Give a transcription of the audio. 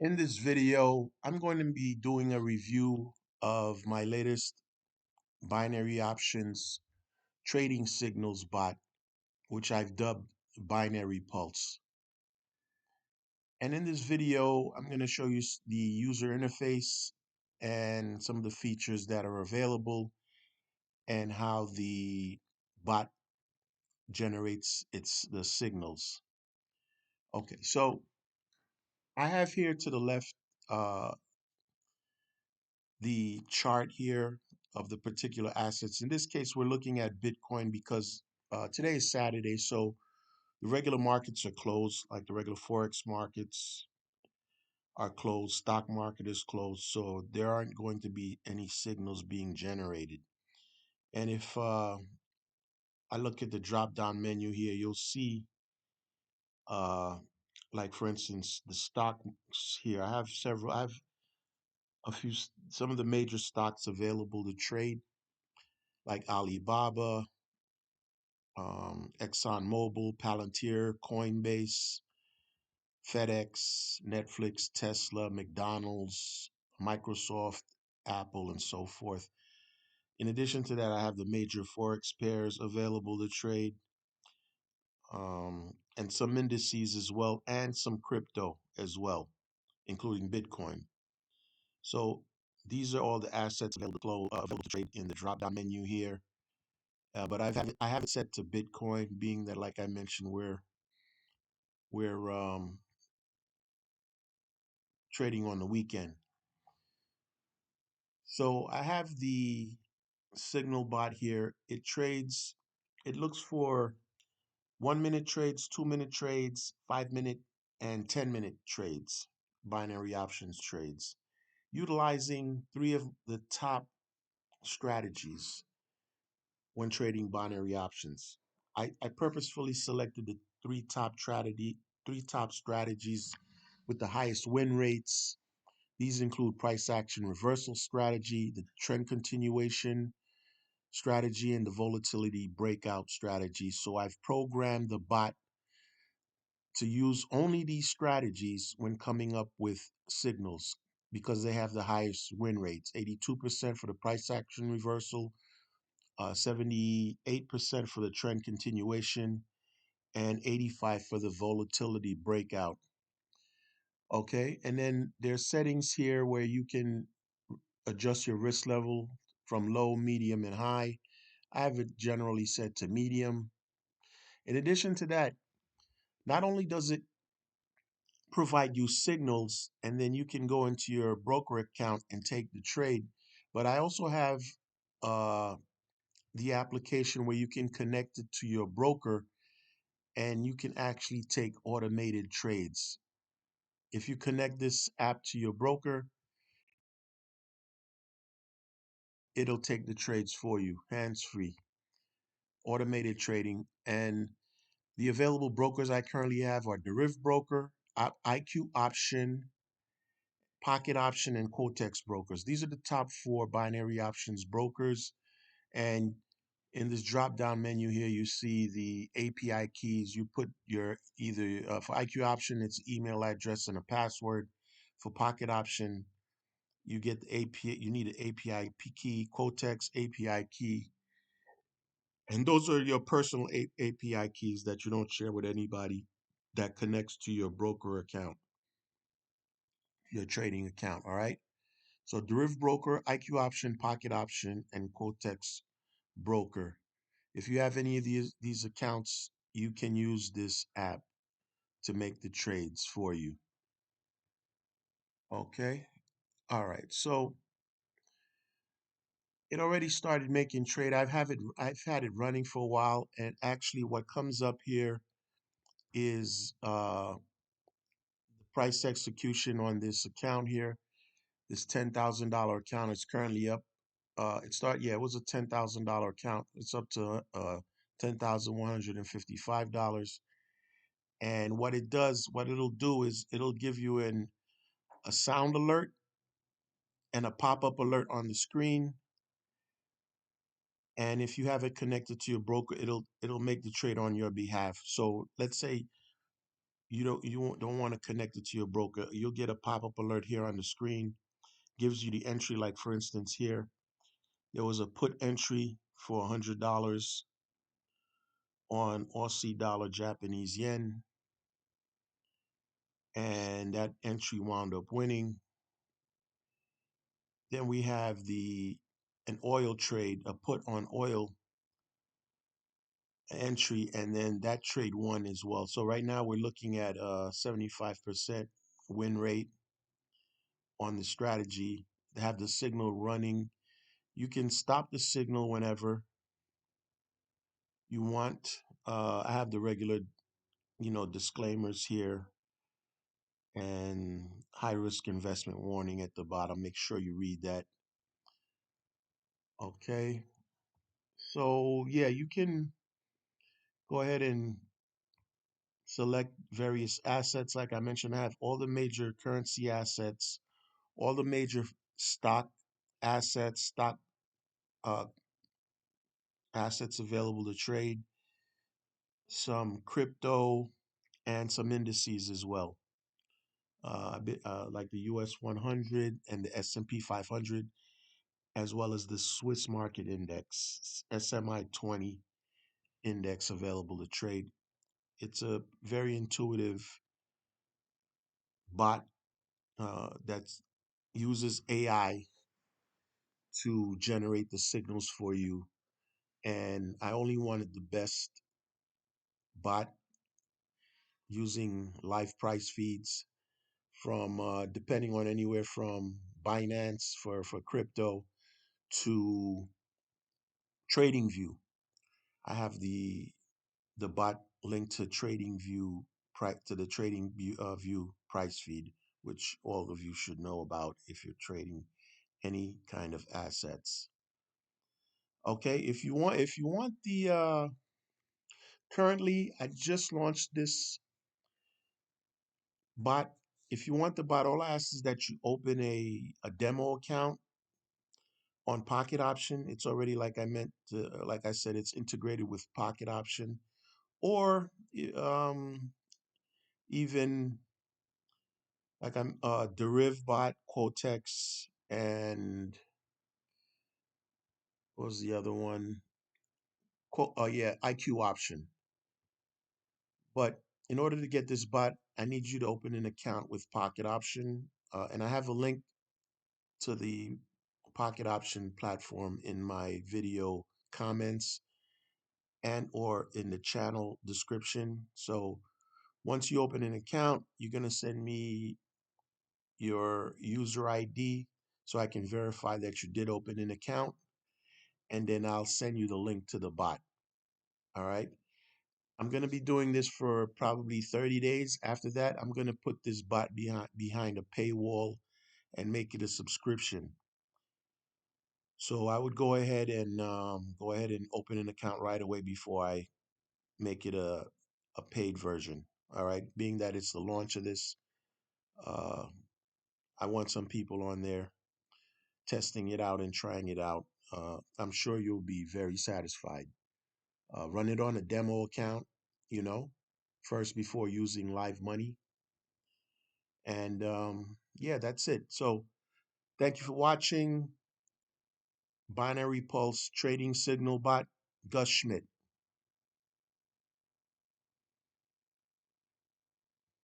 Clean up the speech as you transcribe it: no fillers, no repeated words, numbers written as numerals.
In this video, I'm going to be doing a review of my latest binary options trading signals bot, which I've dubbed Binary Pulse. And in this video, I'm going to show you the user interface and some of the features that are available and how the bot generates the signals. Okay, so I have here to the left uh, the chart here of the particular assets. In this case, we're looking at Bitcoin because today is Saturday, so the regular markets are closed, like the regular Forex markets are closed, stock market is closed, so there aren't going to be any signals being generated. And if I look at the drop down menu here, you'll see, uh, like for instance, the stocks here. I have a few, some of the major stocks available to trade, like Alibaba, ExxonMobil, Palantir, Coinbase, FedEx, Netflix, Tesla, McDonald's, Microsoft, Apple, and so forth. In addition to that, I have the major Forex pairs available to trade, and some indices as well, and some crypto as well, including Bitcoin. So these are all the assets available to trade in the drop-down menu here. But I have it set to Bitcoin, being that, like I mentioned, we're trading on the weekend. So I have the signal bot here. It looks for 1 minute trades, 2 minute trades, 5 minute, and 10 minute trades, binary options trades, utilizing three of the top strategies when trading binary options. I purposefully selected the three top strategies with the highest win rates. These include price action reversal strategy, the trend continuation strategy, and the volatility breakout strategy. So I've programmed the bot to use only these strategies when coming up with signals because they have the highest win rates: 82% for the price action reversal, 78% for the trend continuation, and 85 for the volatility breakout. Okay, and then there's settings here where you can adjust your risk level from low, medium, and high. I have it generally set to medium. In addition to that, not only does it provide you signals and then you can go into your broker account and take the trade, but I also have uh, the application where you can connect it to your broker and you can actually take automated trades. If you connect this app to your broker, it'll take the trades for you, hands free, automated trading. And the available brokers I currently have are Deriv Broker, IQ Option, Pocket Option, and Quotex brokers. These are the top four binary options brokers. And in this drop down menu here, you see the API keys. You put your either for IQ Option, it's email address and a password. For Pocket Option, you get the API. You need an API key, Quotex API key, and those are your personal API keys that you don't share with anybody that connects to your broker account, your trading account. All right. So Deriv Broker, IQ Option, Pocket Option, and Quotex Broker. If you have any of these accounts, you can use this app to make the trades for you. Okay. All right. So it already started making trade. I've had it running for a while, and actually what comes up here is the price execution on this account here. This $10,000 account is currently up. It was a $10,000 account. It's up to $10,155. And what it'll do is it'll give you a sound alert and a pop-up alert on the screen. And if you have it connected to your broker, it'll make the trade on your behalf. So let's say you don't want to connect it to your broker. You'll get a pop-up alert here on the screen, gives you the entry. Like for instance, here there was a put entry for $100 on Aussie dollar Japanese yen, and that entry wound up winning. Then we have an oil trade, a put on oil entry, and then that trade won as well. So right now we're looking at a 75% win rate on the strategy. They have the signal running. You can stop the signal whenever you want. I have the regular, disclaimers here and high risk investment warning at the bottom. Make sure you read that. Okay. So yeah, you can go ahead and select various assets. Like I mentioned, I have all the major currency assets, all the major stock assets, stock uh, assets available to trade, some crypto, and some indices as well. Like the US 100 and the S&P 500, as well as the Swiss market index, SMI 20 index available to trade. It's a very intuitive bot that uses AI to generate the signals for you. And I only wanted the best bot using live price feeds from depending on anywhere from Binance for crypto to TradingView. I have the bot linked to TradingView to the TradingView price feed, which all of you should know about if you're trading any kind of assets. Okay, if you want the currently I just launched this bot. If you want the bot, all I ask is that you open a demo account on Pocket Option. It's already like I said, it's integrated with Pocket Option, or even like I'm Deriv bot, Quotex, and what was the other one? Yeah, IQ Option. But in order to get this bot, I need you to open an account with Pocket Option, and I have a link to the Pocket Option platform in my video comments and or in the channel description. So once you open an account, you're going to send me your user ID so I can verify that you did open an account, and then I'll send you the link to the bot. All right. I'm going to be doing this for probably 30 days. After that, I'm going to put this bot behind a paywall and make it a subscription. So I would go ahead and open an account right away before I make it a paid version. All right. Being that it's the launch of this, uh, I want some people on there testing it out and trying it out. I'm sure you'll be very satisfied. Run it on a demo account, you know, first before using live money. And yeah, that's it. So thank you for watching Binary Pulse Trading Signal Bot, Gus Schmidt.